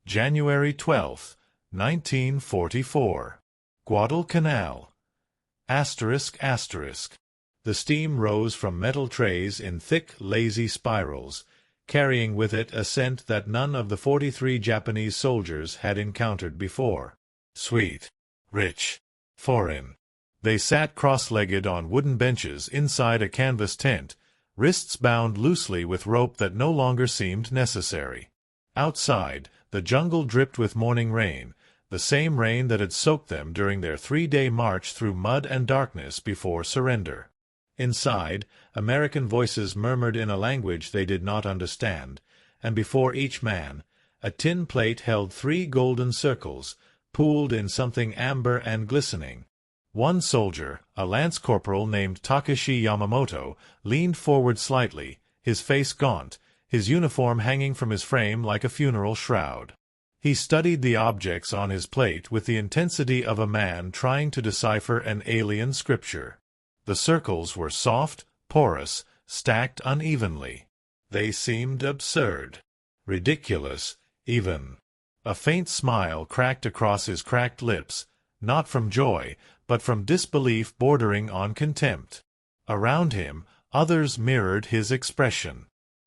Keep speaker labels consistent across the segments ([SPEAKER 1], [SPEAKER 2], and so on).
[SPEAKER 1] January 12, 1944. Guadalcanal. ***. The steam rose from metal trays in thick, lazy spirals, carrying with it a scent that none of the 43 Japanese soldiers had encountered before. Sweet, rich, foreign. They sat cross-legged on wooden benches inside a canvas tent, wrists bound loosely with rope that no longer seemed necessary. Outside, the jungle dripped with morning rain, the same rain that had soaked them during their 3-day march through mud and darkness before surrender. Inside, American voices murmured in a language they did not understand, and before each man, a tin plate held 3 golden circles, pooled in something amber and glistening. One soldier, a lance corporal named Takeshi Yamamoto, leaned forward slightly, his face gaunt, his uniform hanging from his frame like a funeral shroud. He studied the objects on his plate with the intensity of a man trying to decipher an alien scripture. The circles were soft, porous, stacked unevenly. They seemed absurd, ridiculous, even. A faint smile cracked across his cracked lips, not from joy, but from disbelief bordering on contempt. Around him, others mirrored his expression.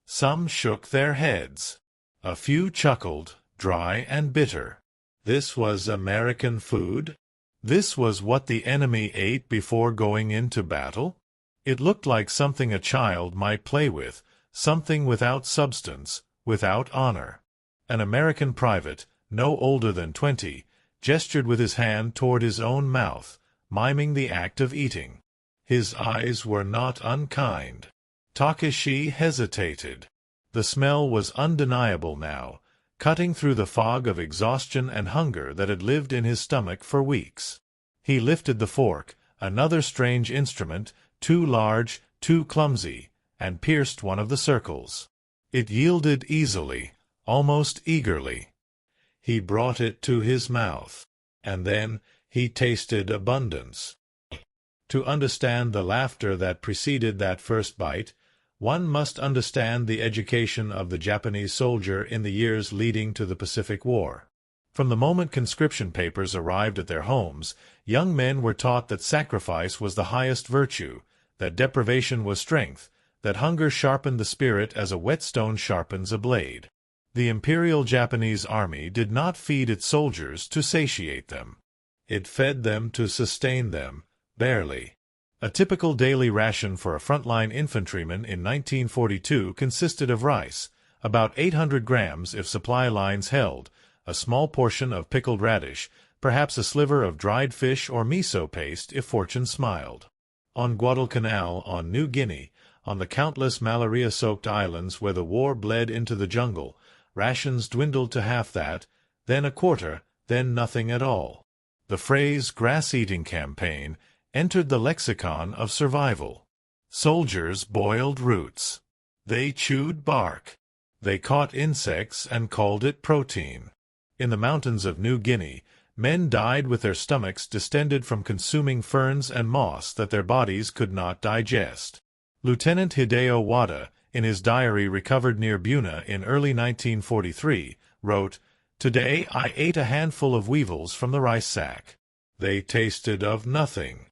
[SPEAKER 1] Some shook their heads. A few chuckled, dry and bitter. This was American food? This was what the enemy ate before going into battle? It looked like something a child might play with, something without substance, without honor. An American private, no older than 20, gestured with his hand toward his own mouth, miming the act of eating. His eyes were not unkind. Takeshi hesitated. The smell was undeniable now, cutting through the fog of exhaustion and hunger that had lived in his stomach for weeks. He lifted the fork, another strange instrument, too large, too clumsy, and pierced one of the circles. It yielded easily, almost eagerly. He brought it to his mouth, and then he tasted abundance. To understand the laughter that preceded that first bite, one must understand the education of the Japanese soldier in the years leading to the Pacific War. From the moment conscription papers arrived at their homes, young men were taught that sacrifice was the highest virtue, that deprivation was strength, that hunger sharpened the spirit as a whetstone sharpens a blade. The Imperial Japanese Army did not feed its soldiers to satiate them. It fed them to sustain them, barely. A typical daily ration for a frontline infantryman in 1942 consisted of rice, about 800 grams if supply lines held, a small portion of pickled radish, perhaps a sliver of dried fish or miso paste if fortune smiled. On Guadalcanal, on New Guinea, on the countless malaria-soaked islands where the war bled into the jungle, rations dwindled to half that, then a quarter, then nothing at all. The phrase grass-eating campaign entered the lexicon of survival. Soldiers boiled roots. They chewed bark. They caught insects and called it protein. In the mountains of New Guinea, men died with their stomachs distended from consuming ferns and moss that their bodies could not digest. Lieutenant Hideo Wada, in his diary recovered near Buna in early 1943, wrote, "Today I ate a handful of weevils from the rice sack. They tasted of nothing.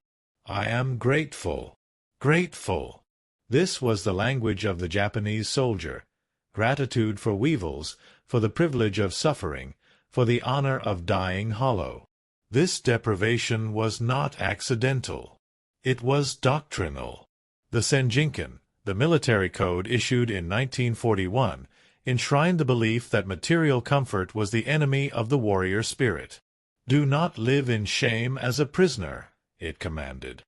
[SPEAKER 1] I am grateful. Grateful." This was the language of the Japanese soldier. Gratitude for weevils, for the privilege of suffering, for the honor of dying hollow. This deprivation was not accidental. It was doctrinal. The Senjinkan, the military code issued in 1941, enshrined the belief that material comfort was the enemy of the warrior spirit. "Do not live in shame as a prisoner," it commanded.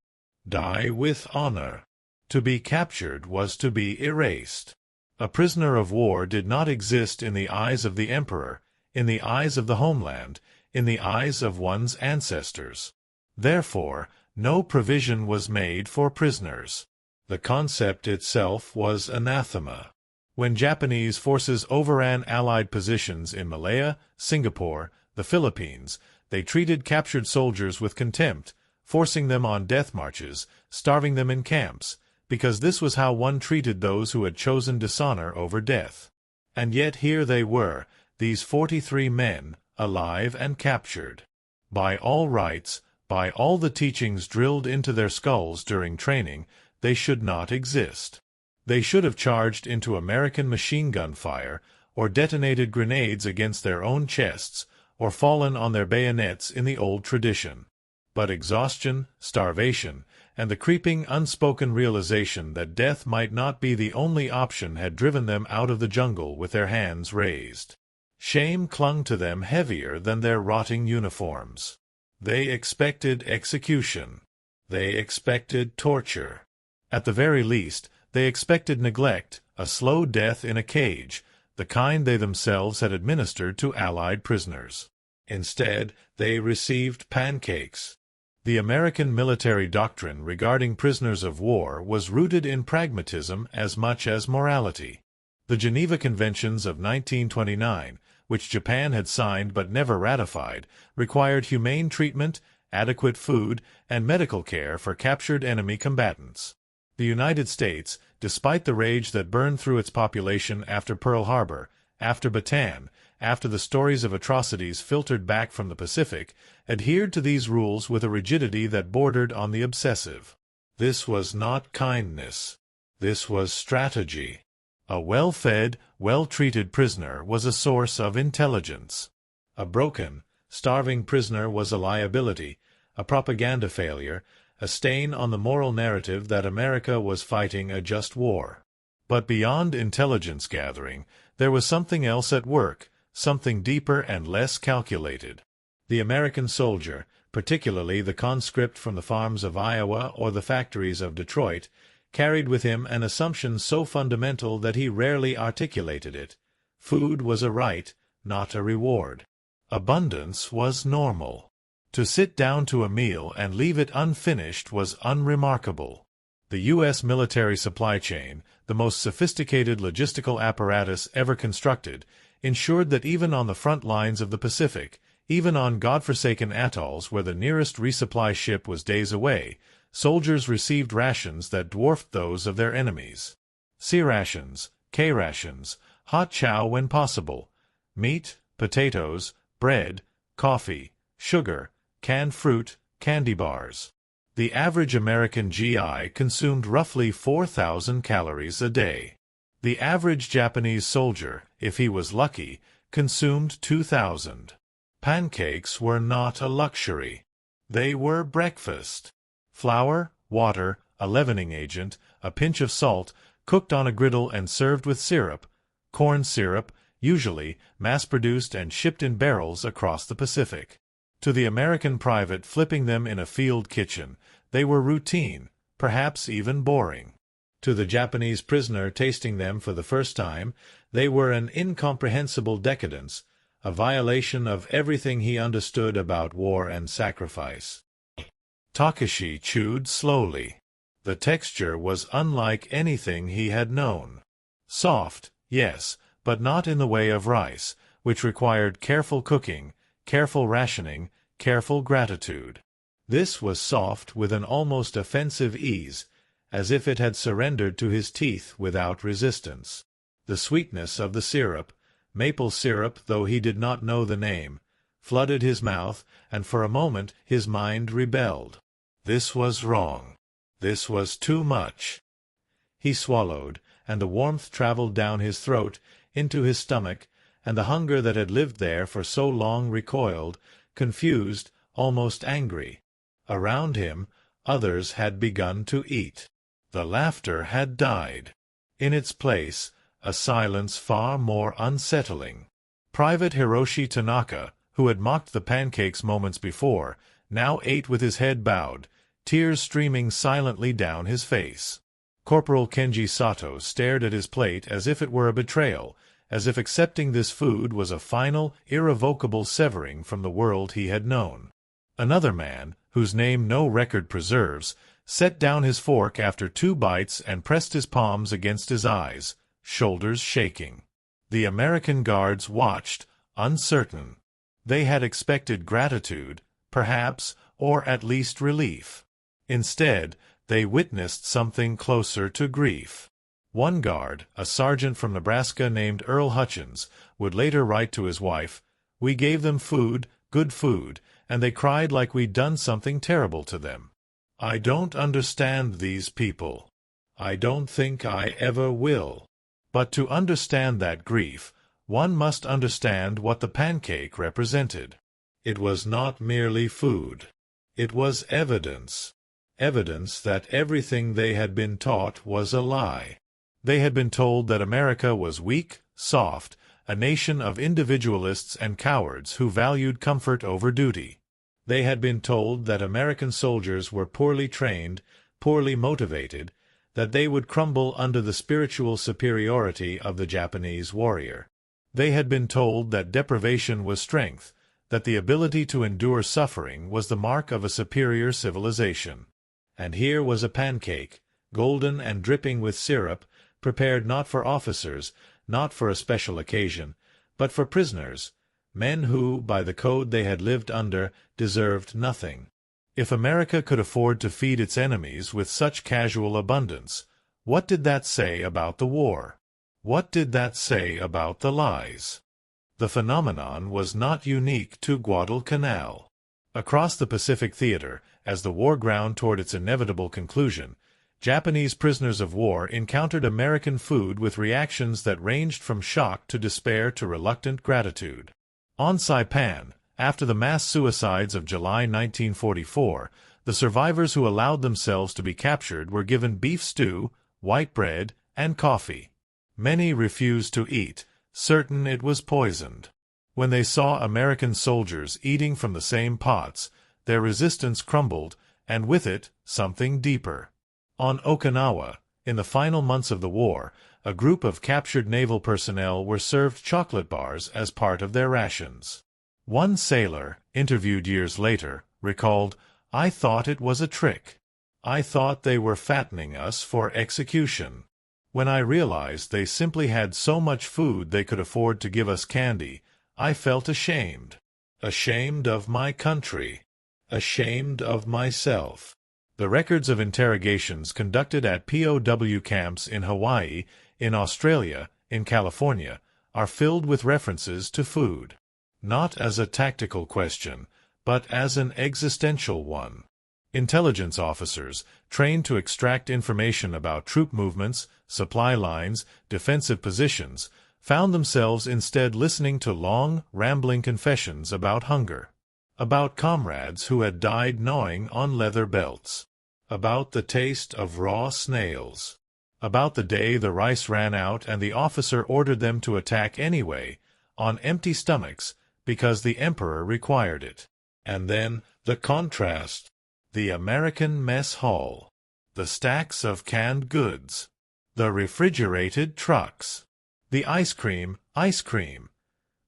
[SPEAKER 1] "Die with honor." To be captured was to be erased. A prisoner of war did not exist in the eyes of the emperor, in the eyes of the homeland, in the eyes of one's ancestors. Therefore, no provision was made for prisoners. The concept itself was anathema. When Japanese forces overran Allied positions in Malaya, Singapore, the Philippines, they treated captured soldiers with contempt, forcing them on death marches, starving them in camps, because this was how one treated those who had chosen dishonor over death. And yet here they were, these 43 men, alive and captured. By all rights, by all the teachings drilled into their skulls during training, they should not exist. They should have charged into American machine gun fire, or detonated grenades against their own chests, or fallen on their bayonets in the old tradition. But exhaustion, starvation, and the creeping unspoken realization that death might not be the only option had driven them out of the jungle with their hands raised. Shame clung to them heavier than their rotting uniforms. They expected execution. They expected torture. At the very least, they expected neglect, a slow death in a cage, the kind they themselves had administered to Allied prisoners. Instead, they received pancakes. The American military doctrine regarding prisoners of war was rooted in pragmatism as much as morality. The Geneva Conventions of 1929, which Japan had signed but never ratified, required humane treatment, adequate food, and medical care for captured enemy combatants. The United States, despite the rage that burned through its population after Pearl Harbor, after Bataan, after the stories of atrocities filtered back from the Pacific, adhered to these rules with a rigidity that bordered on the obsessive. This was not kindness. This was strategy. A well-fed, well-treated prisoner was a source of intelligence. A broken, starving prisoner was a liability, a propaganda failure, a stain on the moral narrative that America was fighting a just war. But beyond intelligence gathering, there was something else at work, something deeper and less calculated. The American soldier, particularly the conscript from the farms of Iowa or the factories of Detroit, carried with him an assumption so fundamental that he rarely articulated it. Food was a right, not a reward. Abundance was normal. To sit down to a meal and leave it unfinished was unremarkable. The U.S. military supply chain, the most sophisticated logistical apparatus ever constructed, ensured that even on the front lines of the Pacific, even on godforsaken atolls where the nearest resupply ship was days away, soldiers received rations that dwarfed those of their enemies. C rations, K rations, hot chow when possible, meat, potatoes, bread, coffee, sugar, canned fruit, candy bars. The average American GI consumed roughly 4,000 calories a day. The average Japanese soldier, if he was lucky, consumed 2,000. Pancakes were not a luxury. They were breakfast. Flour, water, a leavening agent, a pinch of salt, cooked on a griddle and served with syrup, corn syrup, usually mass-produced and shipped in barrels across the Pacific. To the American private flipping them in a field kitchen, they were routine, perhaps even boring. To the Japanese prisoner tasting them for the first time, they were an incomprehensible decadence, a violation of everything he understood about war and sacrifice. Takeshi chewed slowly. The texture was unlike anything he had known. Soft, yes, but not in the way of rice, which required careful cooking, careful rationing, careful gratitude. This was soft with an almost offensive ease, as if it had surrendered to his teeth without resistance. The sweetness of the syrup, maple syrup though he did not know the name, flooded his mouth, and for a moment his mind rebelled. This was wrong. This was too much. He swallowed, and the warmth traveled down his throat, into his stomach, and the hunger that had lived there for so long recoiled, confused, almost angry. Around him, others had begun to eat. The laughter had died. In its place, a silence far more unsettling. Private Hiroshi Tanaka, who had mocked the pancakes moments before, now ate with his head bowed, tears streaming silently down his face. Corporal Kenji Sato stared at his plate as if it were a betrayal, as if accepting this food was a final, irrevocable severing from the world he had known. Another man, whose name no record preserves, set down his fork after 2 bites and pressed his palms against his eyes, shoulders shaking. The American guards watched, uncertain. They had expected gratitude, perhaps, or at least relief. Instead, they witnessed something closer to grief. One guard, a sergeant from Nebraska named Earl Hutchins, would later write to his wife, "We gave them food, good food, and they cried like we'd done something terrible to them. I don't understand these people. I don't think I ever will." But to understand that grief, one must understand what the pancake represented. It was not merely food. It was evidence. Evidence that everything they had been taught was a lie. They had been told that America was weak, soft, a nation of individualists and cowards who valued comfort over duty. They had been told that American soldiers were poorly trained, poorly motivated, that they would crumble under the spiritual superiority of the Japanese warrior. They had been told that deprivation was strength, that the ability to endure suffering was the mark of a superior civilization. And here was a pancake, golden and dripping with syrup, prepared not for officers, not for a special occasion, but for prisoners, men who, by the code they had lived under, deserved nothing. If America could afford to feed its enemies with such casual abundance, what did that say about the war? What did that say about the lies? The phenomenon was not unique to Guadalcanal. Across the Pacific theater, as the war ground toward its inevitable conclusion, Japanese prisoners of war encountered American food with reactions that ranged from shock to despair to reluctant gratitude. On Saipan, after the mass suicides of July 1944, the survivors who allowed themselves to be captured were given beef stew, white bread, and coffee. Many refused to eat, certain it was poisoned. When they saw American soldiers eating from the same pots, their resistance crumbled, and with it, something deeper. On Okinawa, in the final months of the war, a group of captured naval personnel were served chocolate bars as part of their rations. One sailor, interviewed years later, recalled, "I thought it was a trick. I thought they were fattening us for execution. When I realized they simply had so much food they could afford to give us candy, I felt ashamed. Ashamed of my country. Ashamed of myself." The records of interrogations conducted at POW camps in Hawaii, in Australia, in California, are filled with references to food. Not as a tactical question, but as an existential one. Intelligence officers, trained to extract information about troop movements, supply lines, defensive positions, found themselves instead listening to long, rambling confessions about hunger. About comrades who had died gnawing on leather belts. About the taste of raw snails. About the day the rice ran out and the officer ordered them to attack anyway, on empty stomachs, because the emperor required it. And then, the contrast. The American mess hall. The stacks of canned goods. The refrigerated trucks. The ice cream.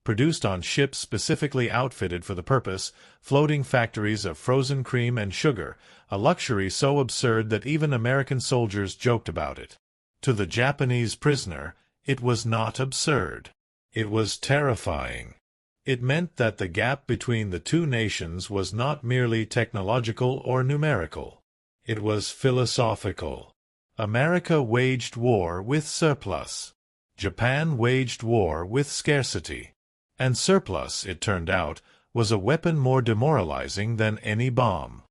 [SPEAKER 1] Produced on ships specifically outfitted for the purpose, floating factories of frozen cream and sugar, a luxury so absurd that even American soldiers joked about it. To the Japanese prisoner, it was not absurd. It was terrifying. It meant that the gap between the two nations was not merely technological or numerical. It was philosophical. America waged war with surplus. Japan waged war with scarcity. And surplus, it turned out, was a weapon more demoralizing than any bomb.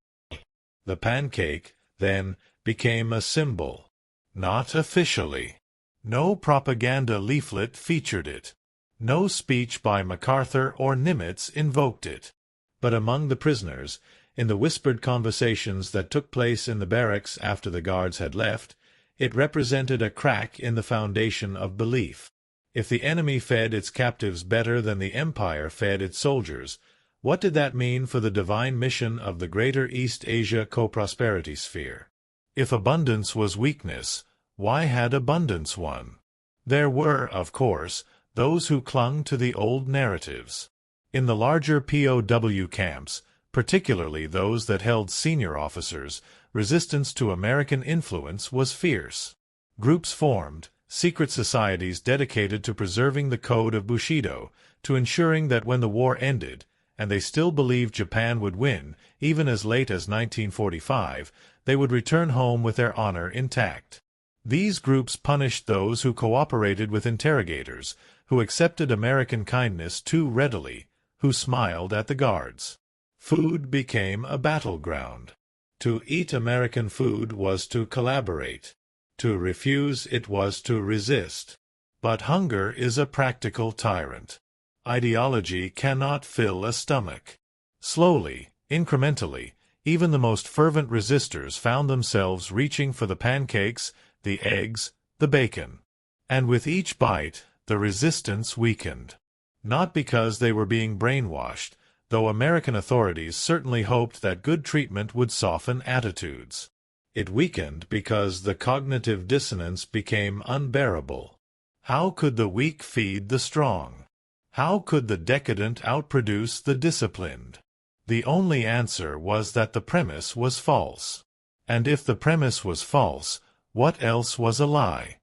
[SPEAKER 1] The pancake, then, became a symbol. Not officially. No propaganda leaflet featured it. No speech by MacArthur or Nimitz invoked it. But among the prisoners, in the whispered conversations that took place in the barracks after the guards had left, it represented a crack in the foundation of belief. If the enemy fed its captives better than the empire fed its soldiers, what did that mean for the divine mission of the Greater East Asia Co-Prosperity Sphere? If abundance was weakness, why had abundance won? There were, of course, those who clung to the old narratives. In the larger POW camps, particularly those that held senior officers, resistance to American influence was fierce. Groups formed, secret societies dedicated to preserving the code of Bushido, to ensuring that when the war ended, and they still believed Japan would win, even as late as 1945, they would return home with their honor intact. These groups punished those who cooperated with interrogators, who accepted American kindness too readily, who smiled at the guards. Food became a battleground. To eat American food was to collaborate. To refuse it was to resist. But hunger is a practical tyrant. Ideology cannot fill a stomach. Slowly, incrementally, even the most fervent resistors found themselves reaching for the pancakes, the eggs, the bacon. And with each bite, the resistance weakened. Not because they were being brainwashed, though American authorities certainly hoped that good treatment would soften attitudes. It weakened because the cognitive dissonance became unbearable. How could the weak feed the strong? How could the decadent outproduce the disciplined? The only answer was that the premise was false. And if the premise was false, what else was a lie?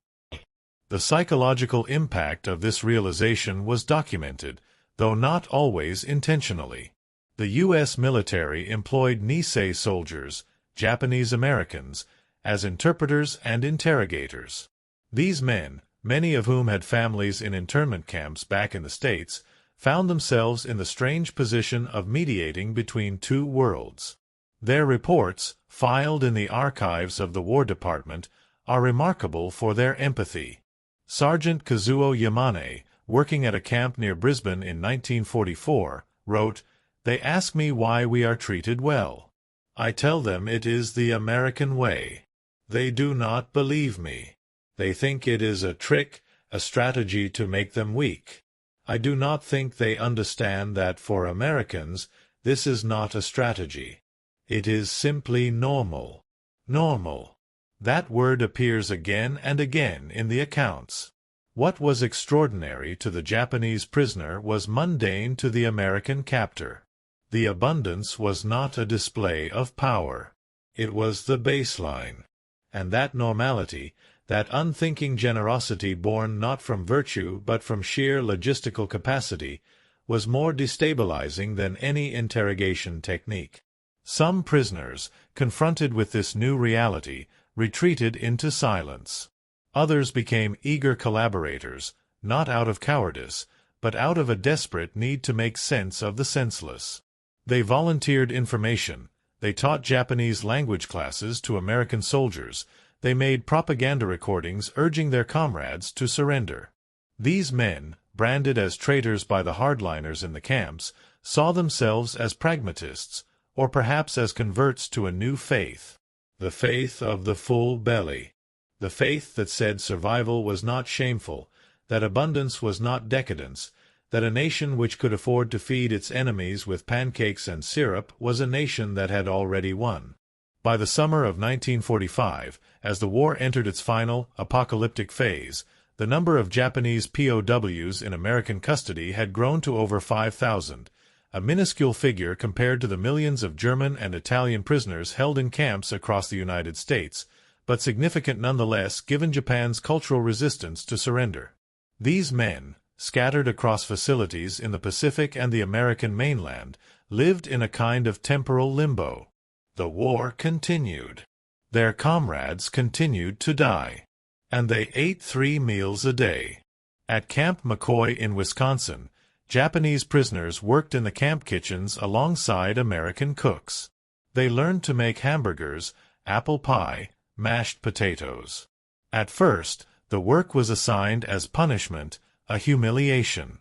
[SPEAKER 1] The psychological impact of this realization was documented, though not always intentionally. The U.S. military employed Nisei soldiers, Japanese Americans, as interpreters and interrogators. These men, many of whom had families in internment camps back in the States, found themselves in the strange position of mediating between two worlds. Their reports, filed in the archives of the War Department, are remarkable for their empathy. Sergeant Kazuo Yamane, working at a camp near Brisbane in 1944, wrote, "They ask me why we are treated well. I tell them it is the American way. They do not believe me. They think it is a trick, a strategy to make them weak. I do not think they understand that for Americans, this is not a strategy. It is simply normal. Normal." That word appears again and again in the accounts. What was extraordinary to the Japanese prisoner was mundane to the American captor. The abundance was not a display of power. It was the baseline. And that normality, that unthinking generosity born not from virtue but from sheer logistical capacity, was more destabilizing than any interrogation technique. Some prisoners, confronted with this new reality, retreated into silence. Others became eager collaborators, not out of cowardice, but out of a desperate need to make sense of the senseless. They volunteered information, they taught Japanese language classes to American soldiers, they made propaganda recordings urging their comrades to surrender. These men, branded as traitors by the hardliners in the camps, saw themselves as pragmatists, or perhaps as converts to a new faith. The faith of the full belly. The faith that said survival was not shameful, that abundance was not decadence, that a nation which could afford to feed its enemies with pancakes and syrup was a nation that had already won. By the summer of 1945, as the war entered its final, apocalyptic phase, the number of Japanese POWs in American custody had grown to over 5,000. A minuscule figure compared to the millions of German and Italian prisoners held in camps across the United States, but significant nonetheless given Japan's cultural resistance to surrender. These men, scattered across facilities in the Pacific and the American mainland, lived in a kind of temporal limbo. The war continued. Their comrades continued to die. And they ate 3 meals a day. At Camp McCoy in Wisconsin, Japanese prisoners worked in the camp kitchens alongside American cooks. They learned to make hamburgers, apple pie, mashed potatoes. At first, the work was assigned as punishment, a humiliation.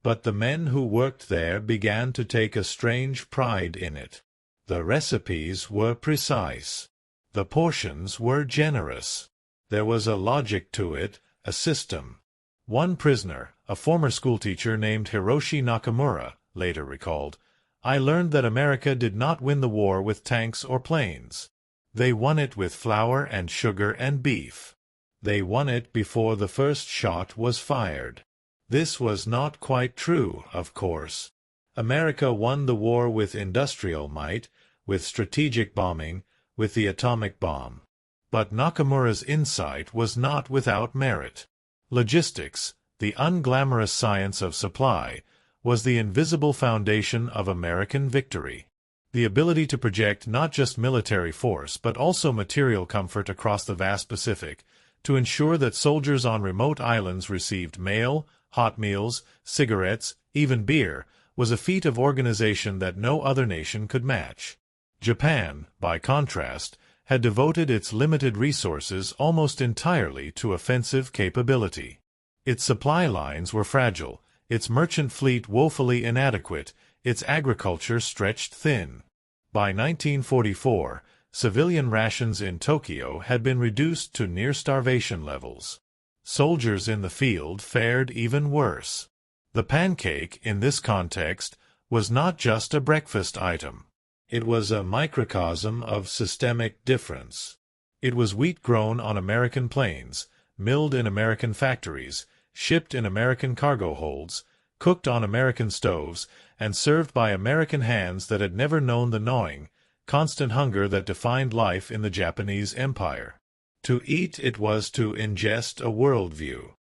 [SPEAKER 1] But the men who worked there began to take a strange pride in it. The recipes were precise. The portions were generous. There was a logic to it, a system. One prisoner, a former schoolteacher named Hiroshi Nakamura, later recalled, "I learned that America did not win the war with tanks or planes. They won it with flour and sugar and beef. They won it before the first shot was fired." This was not quite true, of course. America won the war with industrial might, with strategic bombing, with the atomic bomb. But Nakamura's insight was not without merit. Logistics, the unglamorous science of supply, was the invisible foundation of American victory. The ability to project not just military force but also material comfort across the vast Pacific, to ensure that soldiers on remote islands received mail, hot meals, cigarettes, even beer, was a feat of organization that no other nation could match. Japan, by contrast, had devoted its limited resources almost entirely to offensive capability. Its supply lines were fragile, its merchant fleet woefully inadequate, its agriculture stretched thin. By 1944, civilian rations in Tokyo had been reduced to near-starvation levels. Soldiers in the field fared even worse. The pancake, in this context, was not just a breakfast item. It was a microcosm of systemic difference. It was wheat grown on American plains, milled in American factories, shipped in American cargo holds, cooked on American stoves, and served by American hands that had never known the gnawing, constant hunger that defined life in the Japanese Empire. To eat it was to ingest a worldview.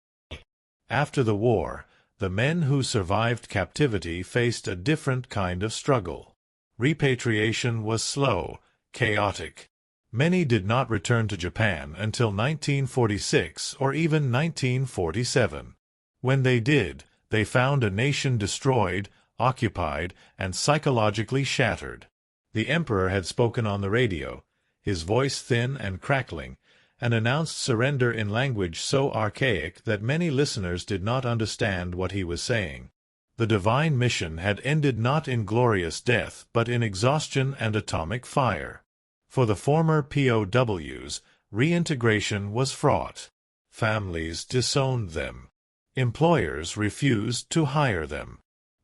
[SPEAKER 1] After the war, the men who survived captivity faced a different kind of struggle. Repatriation was slow, chaotic. Many did not return to Japan until 1946 or even 1947. When they did, they found a nation destroyed, occupied, and psychologically shattered. The emperor had spoken on the radio, his voice thin and crackling, and announced surrender in language so archaic that many listeners did not understand what he was saying. The divine mission had ended not in glorious death but in exhaustion and atomic fire. For the former POWs, reintegration was fraught. Families disowned them. Employers refused to hire them.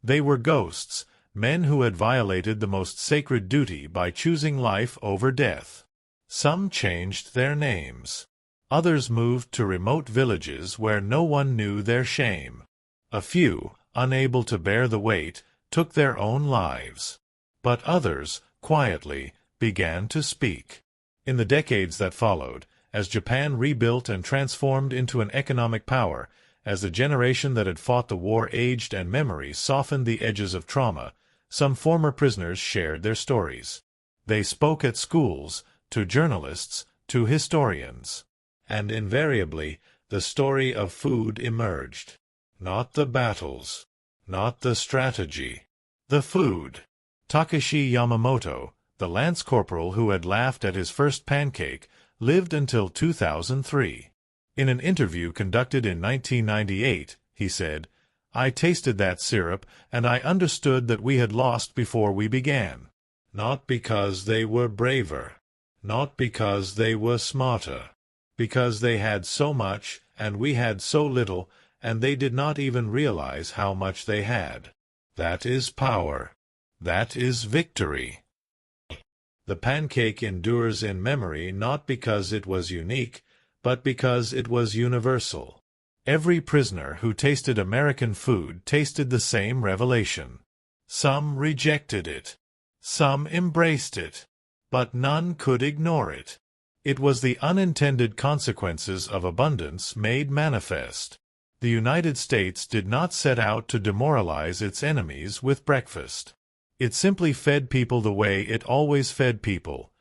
[SPEAKER 1] They were ghosts, men who had violated the most sacred duty by choosing life over death. Some changed their names. Others moved to remote villages where no one knew their shame. A few, unable to bear the weight, took their own lives. But others, quietly, began to speak. In the decades that followed, as Japan rebuilt and transformed into an economic power, as the generation that had fought the war aged and memory softened the edges of trauma, some former prisoners shared their stories. They spoke at schools, to journalists, to historians. And invariably, the story of food emerged. Not the battles, not the strategy, the food. Takeshi Yamamoto, the lance corporal who had laughed at his first pancake, lived until 2003. In an interview conducted in 1998, he said, "I tasted that syrup, and I understood that we had lost before we began. Not because they were braver, not because they were smarter, because they had so much, and we had so little, and they did not even realize how much they had. That is power. That is victory." The pancake endures in memory not because it was unique, but because it was universal. Every prisoner who tasted American food tasted the same revelation. Some rejected it. Some embraced it. But none could ignore it. It was the unintended consequences of abundance made manifest. The United States did not set out to demoralize its enemies with breakfast. It simply fed people the way it always fed people,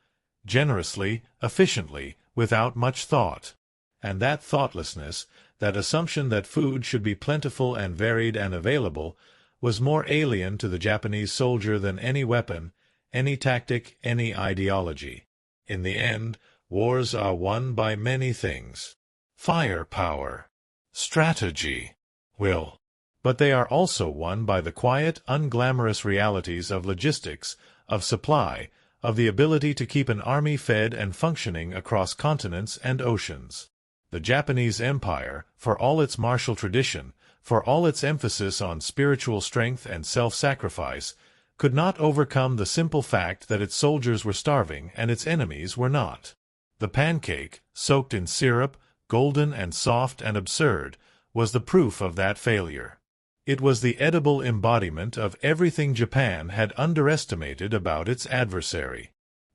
[SPEAKER 1] generously, efficiently, without much thought. And that thoughtlessness, that assumption that food should be plentiful and varied and available, was more alien to the Japanese soldier than any weapon, any tactic, any ideology. In the end, wars are won by many things. Firepower, strategy, will. But they are also won by the quiet, unglamorous realities of logistics, of supply, of the ability to keep an army fed and functioning across continents and oceans. The Japanese Empire, for all its martial tradition, for all its emphasis on spiritual strength and self-sacrifice, could not overcome the simple fact that its soldiers were starving and its enemies were not. The pancake, soaked in syrup, golden and soft and absurd, was the proof of that failure. It was the edible embodiment of everything Japan had underestimated about its adversary.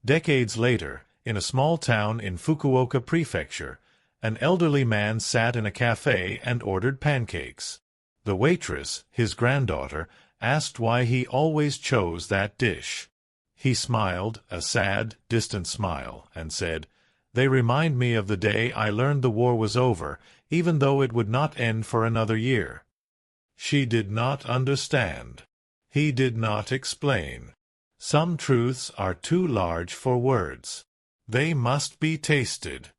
[SPEAKER 1] Decades later, in a small town in Fukuoka Prefecture, an elderly man sat in a cafe and ordered pancakes. The waitress, his granddaughter, asked why he always chose that dish. He smiled, a sad, distant smile, and said, They remind me of the day I learned the war was over, even though it would not end for another year. She did not understand. He did not explain. Some truths are too large for words. They must be tasted.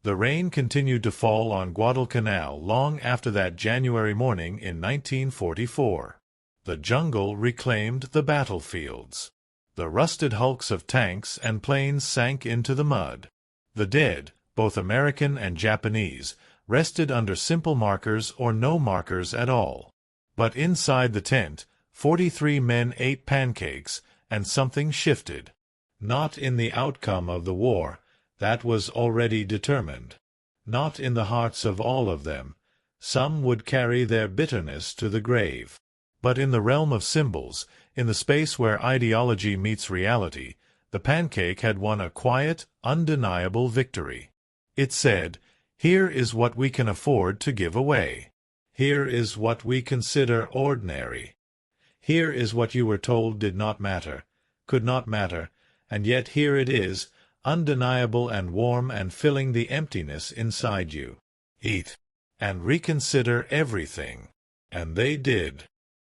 [SPEAKER 1] The rain continued to fall on Guadalcanal long after that January morning in 1944. The jungle reclaimed the battlefields. The rusted hulks of tanks and planes sank into the mud. The dead, both American and Japanese, rested under simple markers or no markers at all. But inside the tent, 43 men ate pancakes, and something shifted. Not in the outcome of the war, that was already determined. Not in the hearts of all of them. Some would carry their bitterness to the grave. But in the realm of symbols, in the space where ideology meets reality, the pancake had won a quiet, undeniable victory. It said, "Here is what we can afford to give away. Here is what we consider ordinary. Here is what you were told did not matter, could not matter, and yet here it is, undeniable and warm and filling the emptiness inside you. Eat, and reconsider everything." And they did.